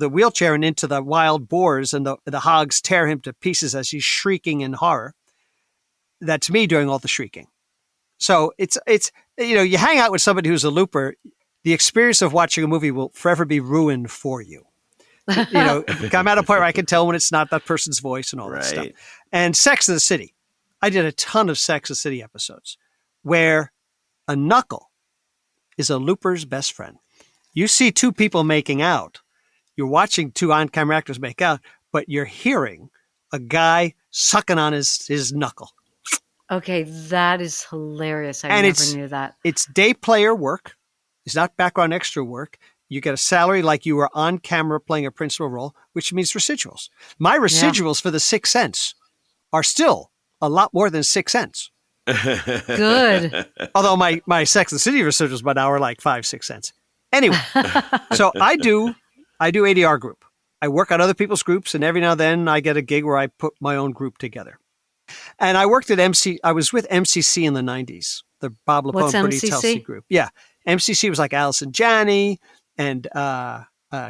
[SPEAKER 1] wheelchair and into the wild boars, and the hogs tear him to pieces as he's shrieking in horror. That's me doing all the shrieking. So it's you hang out with somebody who's a looper, the experience of watching a movie will forever be ruined for you. I'm at a point where I can tell when it's not that person's voice and all that stuff. And Sex and the City. I did a ton of Sex and the City episodes where a knuckle is a looper's best friend. You see 2 people making out. You're watching 2 on-camera actors make out, but you're hearing a guy sucking on his knuckle.
[SPEAKER 2] Okay, that is hilarious. I never knew that.
[SPEAKER 1] It's day player work. It's not background extra work. You get a salary like you were on camera playing a principal role, which means residuals. My residuals for The Sixth Sense are still a lot more than 6 cents.
[SPEAKER 2] Good.
[SPEAKER 1] Although my Sex and the City residuals by now are like 5-6 cents. Anyway, so I do ADR group. I work on other people's groups, and every now and then I get a gig where I put my own group together. And I worked at I was with MCC in the 90s, the Bob LaPone, Bernie Telsey group. Yeah. MCC was like Allison Janney and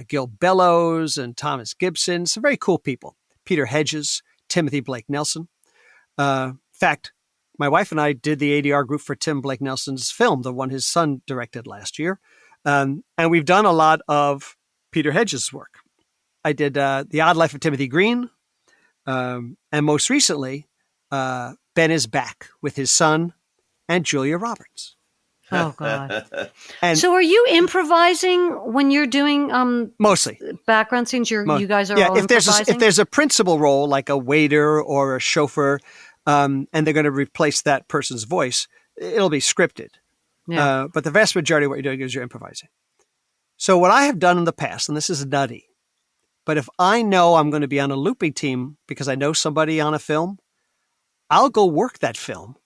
[SPEAKER 1] Gil Bellows and Thomas Gibson, some very cool people. Peter Hedges, Timothy Blake Nelson. In fact, my wife and I did the ADR group for Tim Blake Nelson's film, the one his son directed last year. And we've done a lot of Peter Hedges' work. I did The Odd Life of Timothy Green. And most recently, Ben is back with his son and Julia Roberts.
[SPEAKER 2] Oh, God.
[SPEAKER 1] And
[SPEAKER 2] so are you improvising when you're doing
[SPEAKER 1] mostly
[SPEAKER 2] background scenes? You guys are all
[SPEAKER 1] if
[SPEAKER 2] improvising?
[SPEAKER 1] If there's a principal role, like a waiter or a chauffeur, and they're going to replace that person's voice, it'll be scripted.
[SPEAKER 2] Yeah.
[SPEAKER 1] But the vast majority of what you're doing is you're improvising. So what I have done in the past, and this is nutty, but if I know I'm going to be on a looping team because I know somebody on a film, I'll go work that film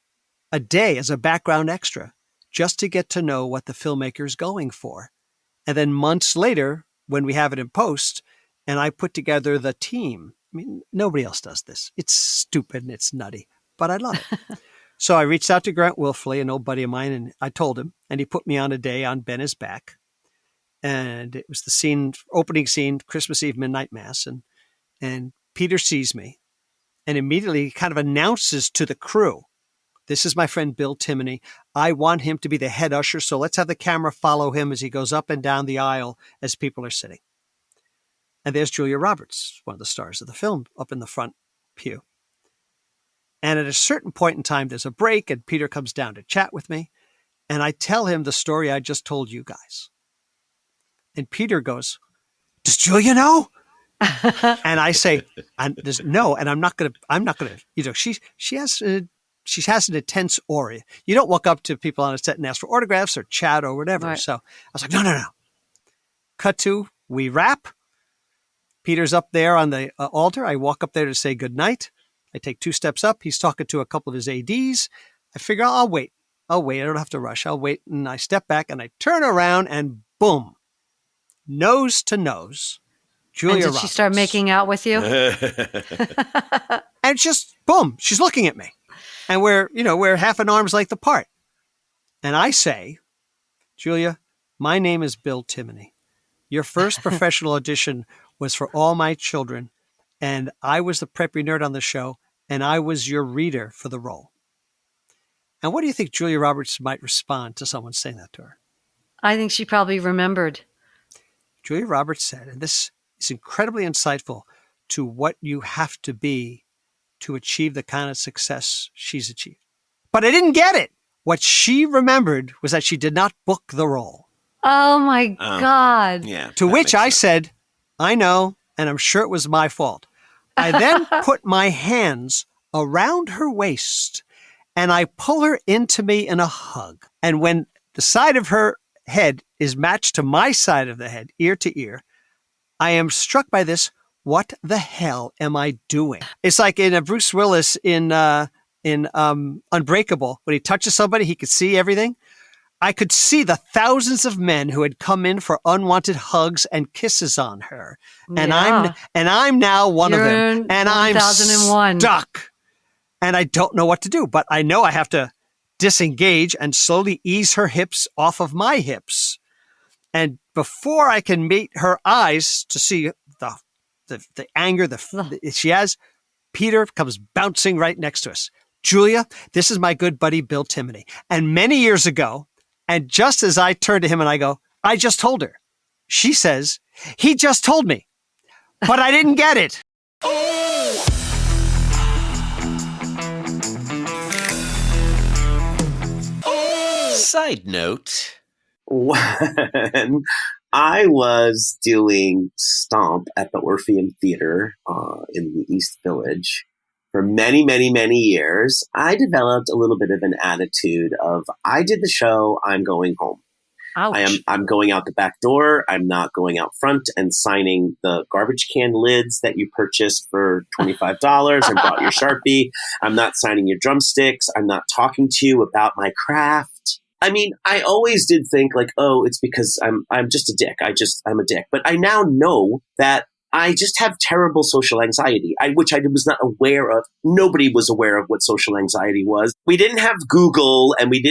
[SPEAKER 1] a day as a background extra just to get to know what the filmmaker's going for. And then months later, when we have it in post, and I put together the team. I mean, nobody else does this. It's stupid and it's nutty, but I love it. So I reached out to Grant Wilfley, an old buddy of mine, and I told him, and he put me on a day on Ben is Back. And it was the opening scene, Christmas Eve midnight mass. And Peter sees me and immediately kind of announces to the crew, this is my friend Bill Timoney. I want him to be the head usher. So let's have the camera follow him as he goes up and down the aisle as people are sitting. And there's Julia Roberts, one of the stars of the film, up in the front pew. And at a certain point in time, there's a break and Peter comes down to chat with me. And I tell him the story I just told you guys. And Peter goes, does Julia know? And I say, no, and I'm not going to, she has an intense aura. You don't walk up to people on a set and ask for autographs or chat or whatever.
[SPEAKER 2] Right.
[SPEAKER 1] So I was like, no. Cut to, we wrap. Peter's up there on the altar. I walk up there to say goodnight. I take 2 steps up. He's talking to a couple of his ADs. I figure I'll wait. I don't have to rush. I'll wait. And I step back and I turn around and boom, nose to nose. Julia
[SPEAKER 2] Roberts.
[SPEAKER 1] Roberts.
[SPEAKER 2] Did she start making out with you?
[SPEAKER 1] And just boom, she's looking at me. And we're half an arm's length apart. And I say, Julia, my name is Bill Timoney. Your first professional audition was for All My Children. And I was the preppie nerd on the show. And I was your reader for the role. And what do you think Julia Roberts might respond to someone saying that to her?
[SPEAKER 2] I think she probably remembered.
[SPEAKER 1] Julia Roberts said, and this is incredibly insightful to what you have to be to achieve the kind of success she's achieved. But I didn't get it. What she remembered was that she did not book the role.
[SPEAKER 2] Oh, my God.
[SPEAKER 4] Yeah.
[SPEAKER 1] To which I said, I know, and I'm sure it was my fault. I then put my hands around her waist and I pull her into me in a hug. And when the side of her head is matched to my side of the head, ear to ear, I am struck by this. What the hell am I doing? It's like in Bruce Willis in Unbreakable, when he touches somebody, he could see everything. I could see the thousands of men who had come in for unwanted hugs and kisses on her. And I'm now one of them. And I'm stuck. And I don't know what to do, but I know I have to disengage and slowly ease her hips off of my hips. And before I can meet her eyes to see the anger she has, Peter comes bouncing right next to us. Julia, this is my good buddy, Bill Timoney. And many years ago, and just as I turn to him and I go, I just told her. She says, he just told me, but I didn't get it.
[SPEAKER 4] Side note.
[SPEAKER 3] When I was doing Stomp at the Orpheum Theater in the East Village for many, many, many years, I developed a little bit of an attitude of, I did the show, I'm going home.
[SPEAKER 2] Ouch.
[SPEAKER 3] I'm going out the back door. I'm not going out front and signing the garbage can lids that you purchased for $25 and bought your Sharpie. I'm not signing your drumsticks. I'm not talking to you about my craft. I mean, I always did think like, oh, it's because I'm just a dick. I'm a dick. But I now know that I just have terrible social anxiety, which I was not aware of. Nobody was aware of what social anxiety was. We didn't have Google, and we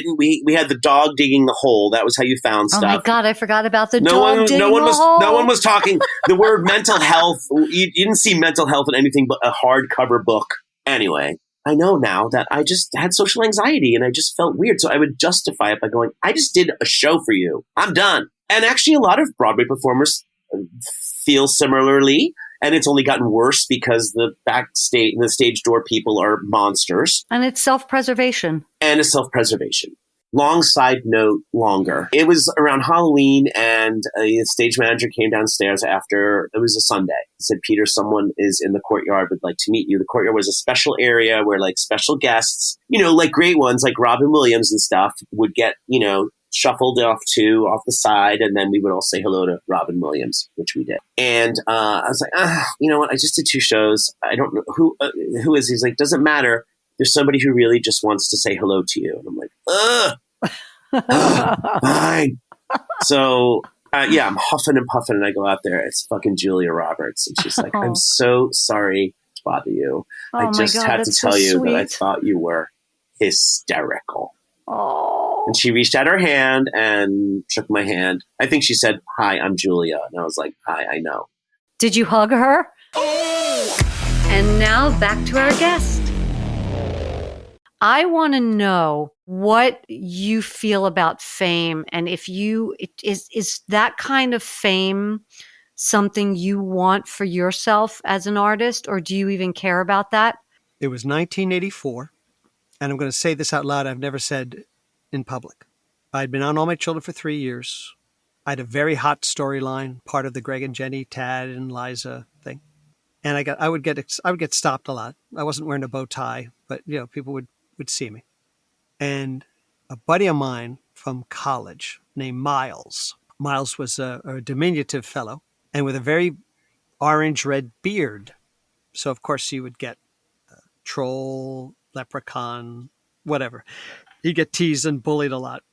[SPEAKER 3] had the dog digging the hole. That was how you found stuff.
[SPEAKER 2] Oh my God, I forgot about the dog digging
[SPEAKER 3] no one
[SPEAKER 2] the hole.
[SPEAKER 3] No one was talking. The word mental health, you didn't see mental health in anything but a hardcover book. Anyway, I know now that I just had social anxiety, and I just felt weird. So I would justify it by going, I just did a show for you. I'm done. And actually, a lot of Broadway performers feel similarly, and it's only gotten worse because the stage door people are monsters.
[SPEAKER 2] And it's self-preservation. Long side note, longer. It was around Halloween, and a stage manager came downstairs after, it was a Sunday. He said, Peter, someone is in the courtyard, would like to meet you. The courtyard was a special area where like special guests, like great ones like Robin Williams and stuff would get, shuffled off the side, and then we would all say hello to Robin Williams, which we did. And I was like, you know what? I just did 2 shows. I don't know who is. He's like, doesn't matter. There's somebody who really just wants to say hello to you. And I'm like, fine. So I'm huffing and puffing, and I go out there. It's fucking Julia Roberts, and she's like, I'm so sorry to bother you. I just had to tell you that I thought you were hysterical. Oh.
[SPEAKER 3] And she reached out her hand and shook my hand. I think she said, hi, I'm Julia. And I was like, hi, I know.
[SPEAKER 2] Did you hug her? And now back to our guest. I want to know what you feel about fame, and if is that kind of fame something you want for yourself as an artist, or do you even care about that?
[SPEAKER 1] It was 1984. And I'm going to say this out loud. I've never said in public. I'd been on All My Children for 3 years. I had a very hot storyline, part of the Greg and Jenny, Tad and Liza thing. And I would get stopped a lot. I wasn't wearing a bow tie, but people would see me. And a buddy of mine from college named Miles. Miles was a diminutive fellow and with a very orange-red beard. So of course you would get troll, leprechaun, whatever. He'd get teased and bullied a lot.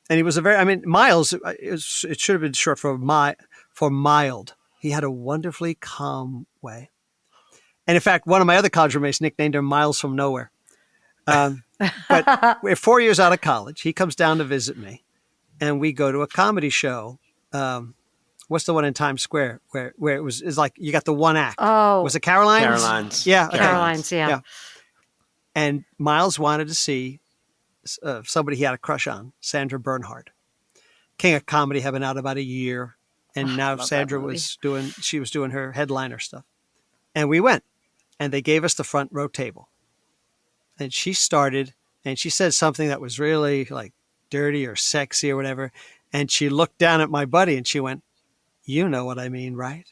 [SPEAKER 1] And he was Miles, it should have been short for mild. He had a wonderfully calm way. And in fact, one of my other college roommates nicknamed him Miles from Nowhere. But we're 4 years out of college. He comes down to visit me, and we go to a comedy show. What's the one in Times Square where it's like you got the one act?
[SPEAKER 2] Oh.
[SPEAKER 1] Was it Caroline's?
[SPEAKER 4] Caroline's.
[SPEAKER 1] Yeah. Okay.
[SPEAKER 2] Caroline's, yeah.
[SPEAKER 1] And Miles wanted to see somebody he had a crush on, Sandra Bernhard. King of Comedy had been out about a year, and now Sandra was doing her headliner stuff. And we went, and they gave us the front row table. And she started, and she said something that was really like dirty or sexy or whatever. And she looked down at my buddy, and she went, "You know what I mean, right?"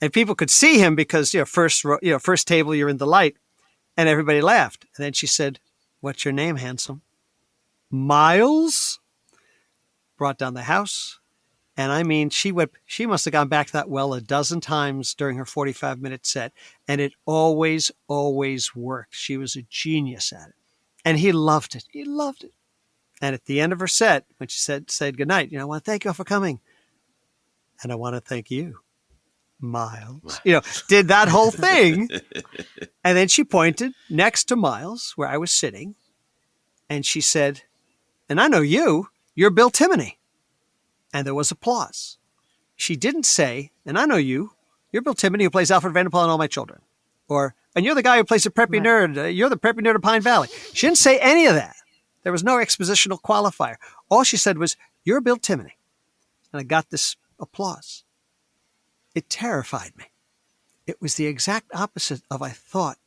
[SPEAKER 1] And people could see him because first table, you're in the light. And everybody laughed. And then she said, "What's your name, handsome?" Miles. Brought down the house. And she must have gone back to that well a dozen times during her 45-minute set. And it always, always worked. She was a genius at it. And he loved it. He loved it. And at the end of her set, when she said goodnight, I want to thank you all for coming. And I want to thank you, Miles. Did that whole thing. And then she pointed next to Miles where I was sitting. And she said, "And I know you're Bill Timoney." And there was applause. She didn't say, "And I know you're Bill Timoney who plays Alfred Vanderpool in All My Children." Or, "And you're the guy who plays the preppy nerd. You're the preppy nerd of Pine Valley." She didn't say any of that. There was no expositional qualifier. All she said was, "You're Bill Timoney." And I got this applause. It terrified me. It was the exact opposite of I thought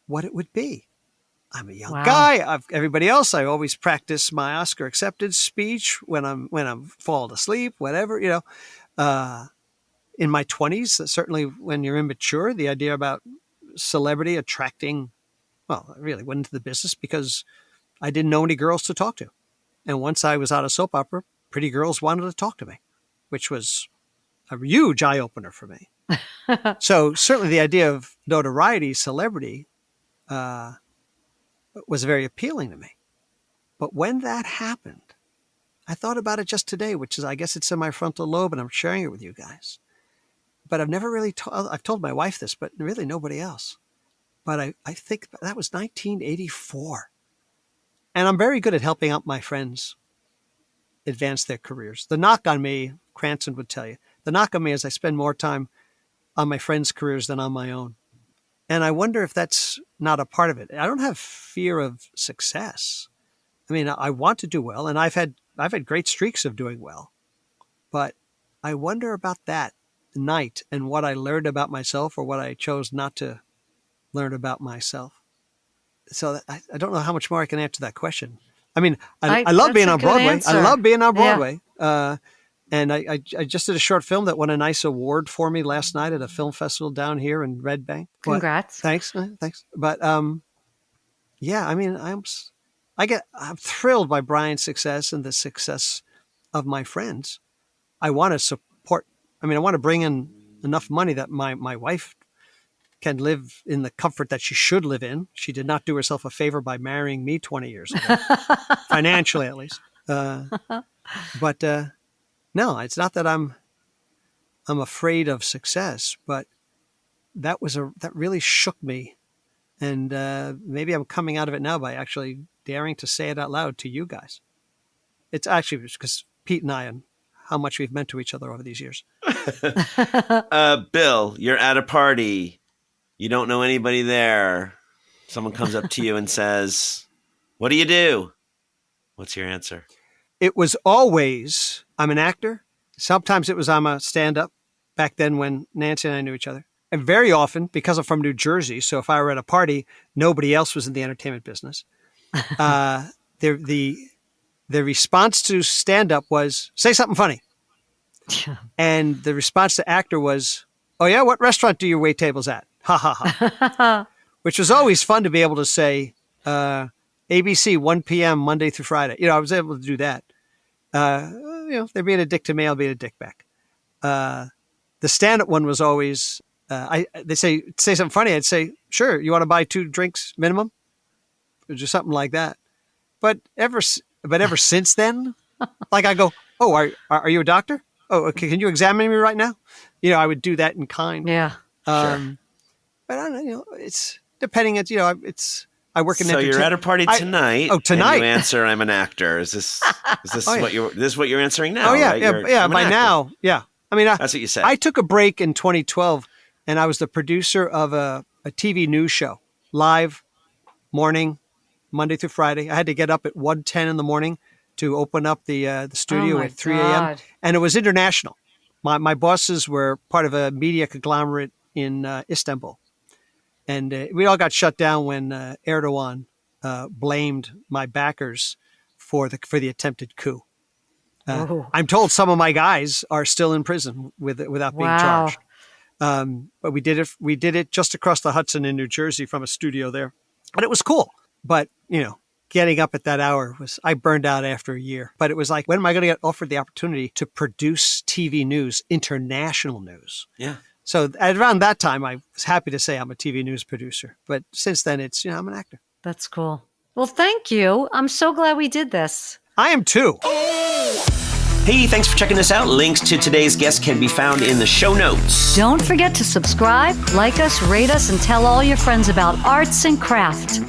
[SPEAKER 1] what it would be. I'm a young guy. Everybody else, I always practice my Oscar acceptance speech when I'm falling asleep, whatever, In my 20s, certainly when you're immature, the idea about celebrity attracting, I really went into the business because I didn't know any girls to talk to. And once I was out of soap opera, pretty girls wanted to talk to me, which was a huge eye-opener for me. So certainly the idea of notoriety, celebrity, was very appealing to me. But when that happened, I thought about it just today, which is, I guess it's in my frontal lobe, and I'm sharing it with you guys. but I've never really I've told my wife this, but really nobody else. But I think that was 1984. And I'm very good at helping out my friends advance their careers. The knock on me, Cranston would tell you, the knock on me is I spend more time on my friends' careers than on my own. And I wonder if that's not a part of it. I don't have fear of success. I mean, I want to do well, and I've had great streaks of doing well. But I wonder about that night and what I learned about myself or what I chose not to learn about myself. So I don't know how much more I can answer that question. I mean, I love being on Broadway.
[SPEAKER 2] Answer.
[SPEAKER 1] I love being on Broadway. Yeah. And I just did a short film that won a nice award for me last night at a film festival down here in Red Bank.
[SPEAKER 2] Congrats.
[SPEAKER 1] Thanks. But yeah, I mean, I'm thrilled by Brian's success and the success of my friends. I want to support. I mean, I want to bring in enough money that my wife can live in the comfort that she should live in. She did not do herself a favor by marrying me 20 years ago, financially at least. But no, it's not that I'm afraid of success, but that really shook me, and maybe I'm coming out of it now by actually daring to say it out loud to you guys. It's actually because Pete and I and how much we've meant to each other over these years.
[SPEAKER 4] Bill, you're at a party. You don't know anybody there. Someone comes up to you and says, "What do you do?" What's your answer?
[SPEAKER 1] It was always, I'm an actor. Sometimes it was I'm a stand-up, back then when Nancy and I knew each other. And very often, because I'm from New Jersey, so if I were at a party, nobody else was in the entertainment business. The response to stand-up was, say something funny. And the response to actor was, oh yeah, what restaurant do you wait tables at? Ha ha ha. Which was always fun to be able to say, ABC, 1 p.m., Monday through Friday. I was able to do that. They're being a dick to me, I'll be a dick back. The stand-up one was always, they say something funny, I'd say, sure, you want to buy 2 drinks minimum? Or just something like that. But ever since then, like I go, oh, are you a doctor? Oh, okay, can you examine me right now? I would do that in kind.
[SPEAKER 2] Yeah.
[SPEAKER 4] Sure.
[SPEAKER 1] But I don't know, it's depending at, I work in
[SPEAKER 4] So you're at a party tonight.
[SPEAKER 1] Tonight.
[SPEAKER 4] And you answer, I'm an actor. Is this what you're answing now?
[SPEAKER 1] Oh yeah,
[SPEAKER 4] right?
[SPEAKER 1] yeah. By now, yeah. I mean,
[SPEAKER 4] that's what you said.
[SPEAKER 1] I took a break in 2012, and I was the producer of a TV news show, live, morning, Monday through Friday. I had to get up at 1:10 in the morning to open up the studio at 3 a.m. And it was international. My bosses were part of a media conglomerate in Istanbul. And we all got shut down when Erdogan blamed my backers for the attempted coup. I'm told some of my guys are still in prison without being charged. But we did it just across the Hudson in New Jersey from a studio there, and it was cool. But getting up at that hour I burned out after a year. But it was like, when am I going to get offered the opportunity to produce TV news, international news?
[SPEAKER 4] Yeah.
[SPEAKER 1] So at around that time, I was happy to say I'm a TV news producer. But since then, it's, I'm an actor.
[SPEAKER 2] That's cool. Well, thank you. I'm so glad we did this.
[SPEAKER 1] I am too.
[SPEAKER 3] Hey, thanks for checking this out. Links to today's guest can be found in the show notes.
[SPEAKER 2] Don't forget to subscribe, like us, rate us, and tell all your friends about arts and craft.